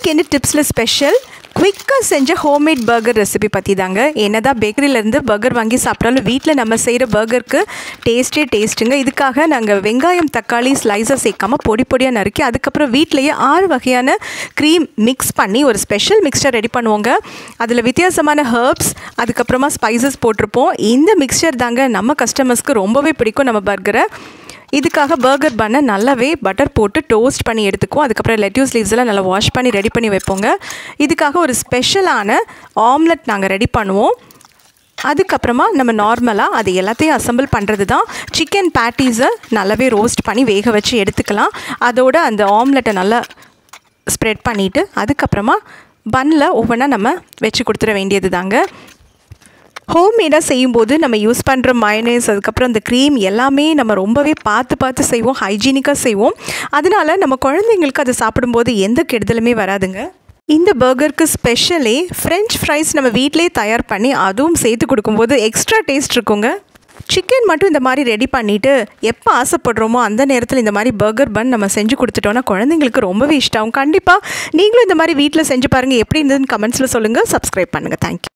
இன்றைக்கி என்ன டிப்ஸில் ஸ்பெஷல் குவிக்காக செஞ்ச ஹோம்மேட் பர்கர் ரெசிபி பற்றி தாங்க. என்னதான் பேக்கரியிலேருந்து பர்கர் வாங்கி சாப்பிட்டாலும் வீட்டில் நம்ம செய்கிற பர்கருக்கு டேஸ்ட்டுங்க. இதுக்காக நாங்கள் வெங்காயம் தக்காளி ஸ்லைஸாக சேர்க்காமல் பொடி பொடியாக நறுக்கி அதுக்கப்புறம் வீட்டிலையே 6 வகையான க்ரீம் மிக்ஸ் பண்ணி ஒரு ஸ்பெஷல் மிக்சர் ரெடி பண்ணுவோங்க. அதில் வித்தியாசமான ஹர்ப்ஸ் அதுக்கப்புறமா ஸ்பைசஸ் போட்டிருப்போம். இந்த மிக்சர் தாங்க நம்ம கஸ்டமர்ஸ்க்கு ரொம்பவே பிடிக்கும் நம்ம பர்கரை. இதுக்காக பர்கர் பண்ணை நல்லாவே பட்டர் போட்டு டோஸ்ட் பண்ணி எடுத்துக்குவோம். அதுக்கப்புறம் லெட்யூஸ் லீவ்ஸ்லாம் நல்லா வாஷ் பண்ணி ரெடி பண்ணி வைப்போங்க. இதுக்காக ஒரு ஸ்பெஷலான ஆம்லெட் நாங்கள் ரெடி பண்ணுவோம். அதுக்கப்புறமா நம்ம நார்மலாக அது எல்லாத்தையும் அசம்பிள் பண்ணுறது தான். சிக்கன் பேட்டீஸை நல்லாவே ரோஸ்ட் பண்ணி வேக வச்சு எடுத்துக்கலாம். அதோட அந்த ஆம்லெட்டை நல்லா ஸ்ப்ரெட் பண்ணிவிட்டு அதுக்கப்புறமா பன்னில் ஒவ்வொன்றா நம்ம வச்சு கொடுத்துட வேண்டியது தாங்க. ஹோம்மேடாக செய்யும்போது நம்ம யூஸ் பண்ணுற மயோனைஸ் அதுக்கப்புறம் அந்த க்ரீம் எல்லாமே நம்ம ரொம்பவே பார்த்து செய்வோம், ஹைஜீனிக்காக செய்வோம். அதனால நம்ம குழந்தைங்களுக்கு அதை சாப்பிடும்போது எந்த கெடுதலுமே வராதுங்க. இந்த பர்கருக்கு ஸ்பெஷலி ஃப்ரெஞ்ச் ஃப்ரைஸ் நம்ம வீட்டிலே தயார் பண்ணி அதுவும் சேர்த்து கொடுக்கும்போது எக்ஸ்ட்ரா டேஸ்ட் இருக்குங்க. சிக்கன் மட்டும் இந்த மாதிரி ரெடி பண்ணிவிட்டு எப்போ ஆசைப்படுறோமோ அந்த நேரத்தில் இந்த மாதிரி பர்கர் பன் நம்ம செஞ்சு கொடுத்துட்டோன்னா குழந்தைங்களுக்கு ரொம்பவே இஷ்டம். கண்டிப்பாக நீங்களும் இந்த மாதிரி வீட்டில் செஞ்சு பாருங்கள். எப்படி இருந்ததுன்னு கமெண்ட்ஸில் சொல்லுங்கள். சப்ஸ்கிரைப் பண்ணுங்கள். தேங்க்யூ.